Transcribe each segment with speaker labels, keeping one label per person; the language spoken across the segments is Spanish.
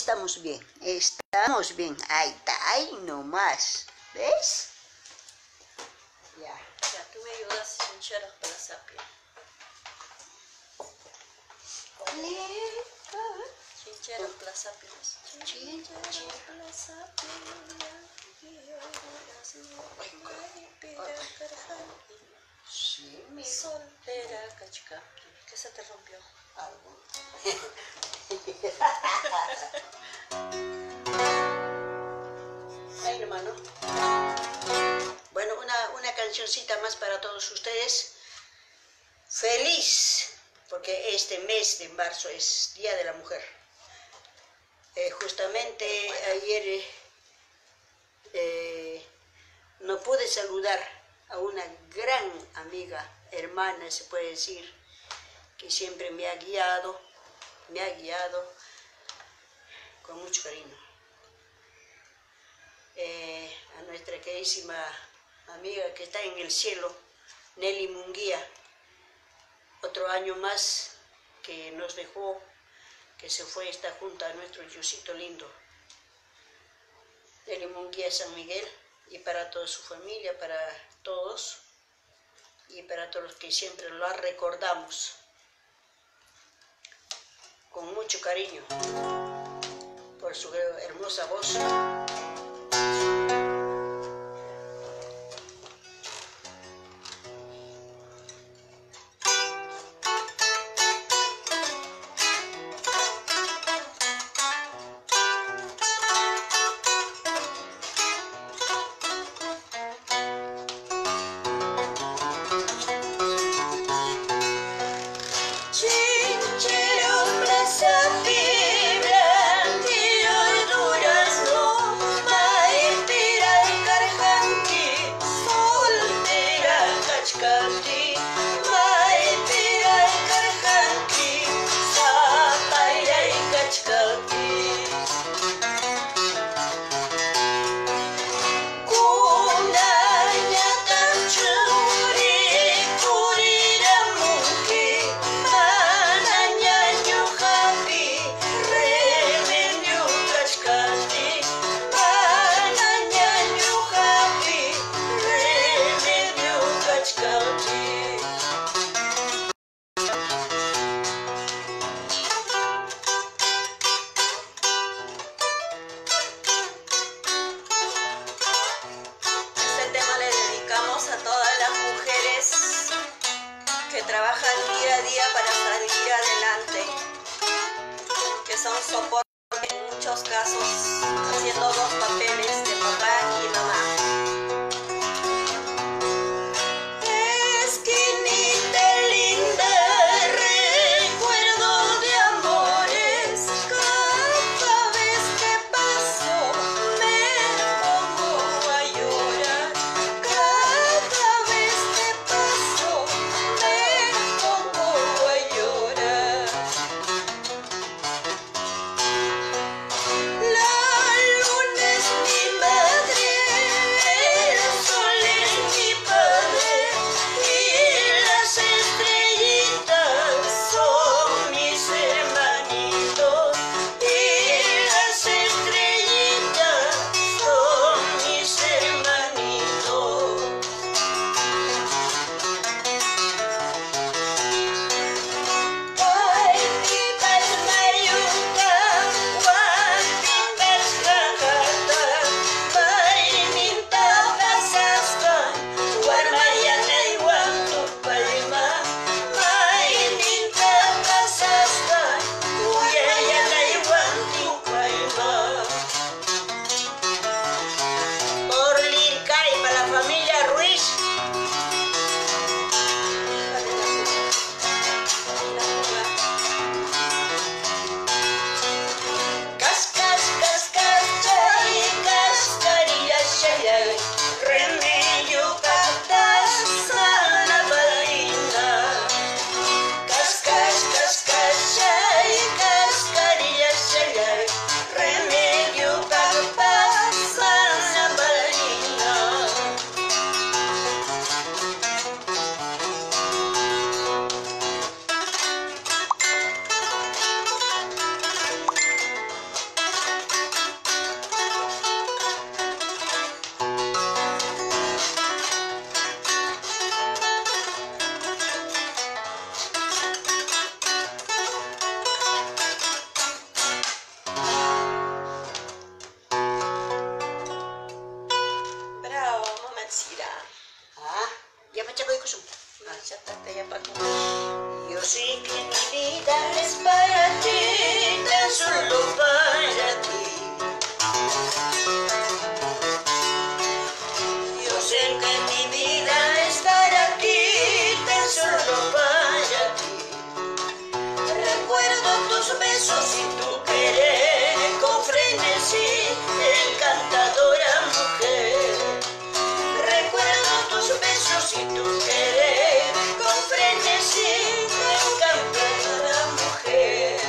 Speaker 1: estamos bien, estamos bien. Ahí está, ahí nomás. ¿Ves? Ya.
Speaker 2: Ya, tú me ayudas a hinchar para la sapia. Chinchero para la sapia. Chinchero para la sapia.
Speaker 1: Sí, mi
Speaker 2: soltera, cachica. ¿Qué se te rompió?
Speaker 1: algo. Ahí nomás, ¿no? Bueno, una cancioncita más para todos ustedes. Feliz, porque este mes de marzo es Día de la Mujer. Justamente ayer no pude saludar a una gran amiga, hermana se puede decir, que siempre me ha guiado con mucho cariño. A nuestra queridísima amiga que está en el cielo, Nelly Munguía, otro año más que nos dejó, que se fue, está junto a nuestro Diosito lindo. Nelly Munguía, San Miguel, y para toda su familia, para todos, y para todos los que siempre lo recordamos con mucho cariño por su hermosa voz.
Speaker 2: Trabajan día a día para salir adelante, que son soporte en muchos casos, haciendo dos papeles de papá y mamá. Esquinita linda, recuerdo de amores, cada vez que paso me pongo a llorar, cada vez que paso pongo a llorar. La luna
Speaker 1: Yo sé que mi vida es para ti, tan solo para ti. Yo sé que mi vida es para ti, tan solo para ti. Recuerdo tus besos y tu querer con frenesí, encantadora mujer. Recuerdo tus besos y tu querer con frenesí, encantadora mujer.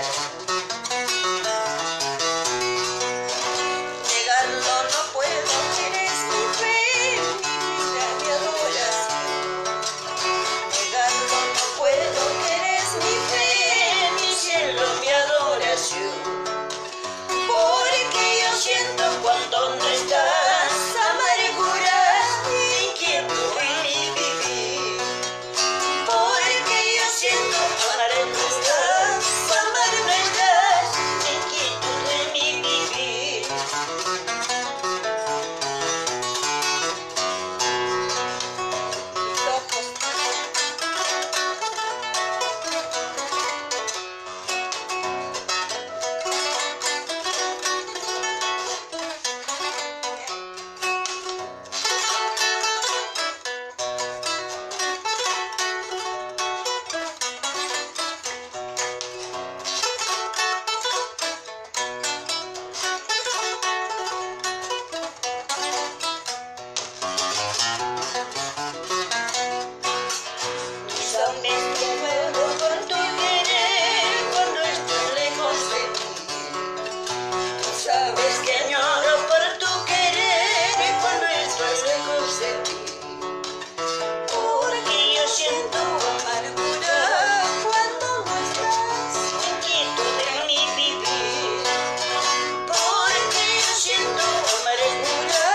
Speaker 2: Negarlo no puedo, eres mi fe, mi vida, mi adoración.
Speaker 1: Negarlo no puedo, eres mi fe, mi cielo, mi adoración. Porque yo siento cuando no estás amarguras, inquietud en mi vivir. Porque yo siento cuando no estás amarguras, inquietud en mi vivir. Sabes que muero por tu querer cuando estoy lejos de ti. Sabes que añoro por tu querer cuando estoy lejos de ti. Porque yo siento amargura cuando no estás, inquietud en mi vivir. Porque yo siento amargura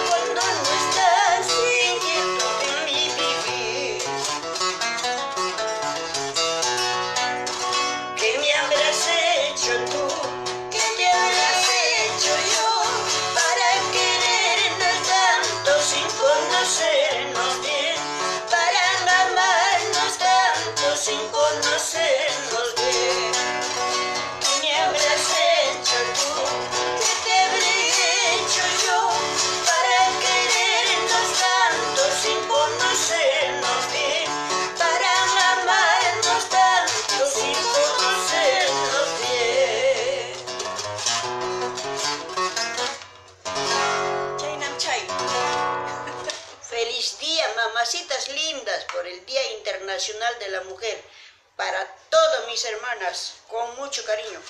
Speaker 1: cuando no estás, inquietud en mi vivir. ¿Qué me habrás hecho tú? ¿Qué te habrás hecho yo para querernos tanto sin conocernos bien? Para amarnos tanto sin conocernos bien. ¿Qué me habrás hecho tú? ¿Qué te habré hecho yo para querernos tanto sin conocernos bien? Para amarnos tanto sin conocernos bien.
Speaker 2: Chaynam chay.
Speaker 1: Feliz día, mamacitas lindas, por el Día Internacional de la Mujer. Para todas mis hermanas, con mucho cariño.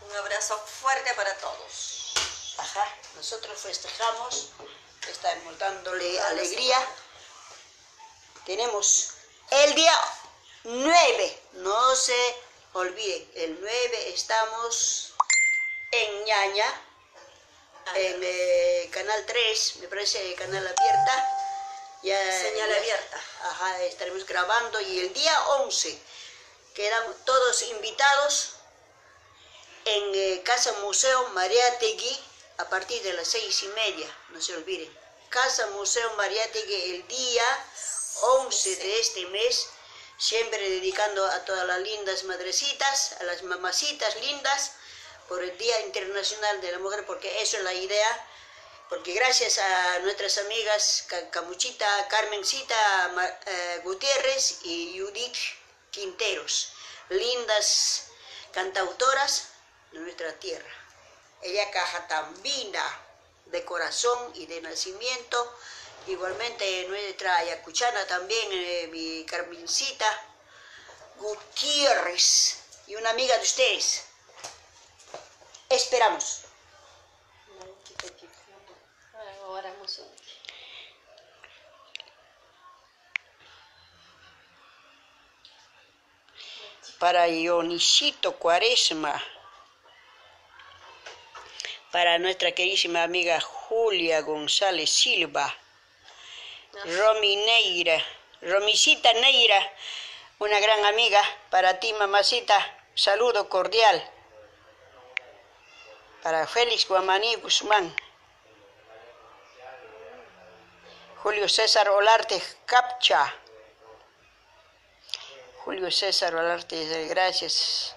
Speaker 2: Un abrazo fuerte para todos.
Speaker 1: Ajá, nosotros festejamos, estamos dándole alegría. Tenemos el día 9, no se olviden, el 9 estamos en Ñaña, en Canal 3, me parece Canal Abierta.
Speaker 2: Señal abierta.
Speaker 1: Ajá, estaremos grabando y el día 11 quedan todos invitados en Casa Museo Mariátegui a partir de las 6:30, no se olviden. Casa Museo Mariátegui el día 11 de este mes, siempre dedicando a todas las lindas madrecitas, a las mamacitas lindas, por el Día Internacional de la Mujer, porque eso es la idea, porque gracias a nuestras amigas Camuchita, Carmencita Gutiérrez y Judith Quinteros, lindas cantautoras de nuestra tierra. Ella Cajatambina de corazón y de nacimiento, igualmente nuestra ayacuchana también, mi Carmencita Gutiérrez, y una amiga de ustedes. Esperamos. Para Ionisito Cuaresma, para nuestra queridísima amiga Julia González Silva, Romy Neira, Romicita Neira, una gran amiga, para ti mamacita, saludo cordial. Para Félix Guamaní Guzmán, Julio César Olarte Capcha, Julio César Olarte, gracias.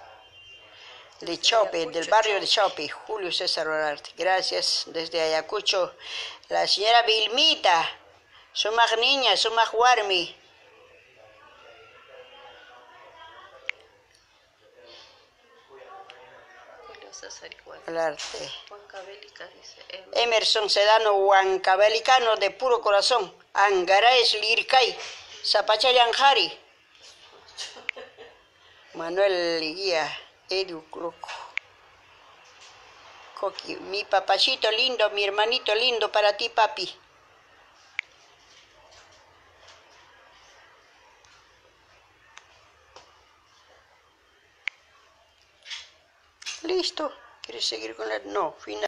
Speaker 1: De Chope, del barrio de Chope, Julio César Olarte, gracias. Desde Ayacucho, la señora Vilmita, Sumaq niña, Sumaq warmi.
Speaker 2: Julio César igual.
Speaker 1: Olarte.
Speaker 2: Huancavelica dice.
Speaker 1: Emerson Sedano, huancabelicano de puro corazón. Angaraes Lircay, Zapachayanjari. Manuel Guía, Edu Croco. Coqui, mi papachito lindo, mi hermanito lindo para ti, papi. Listo. ¿Quieres seguir con la...? No, final.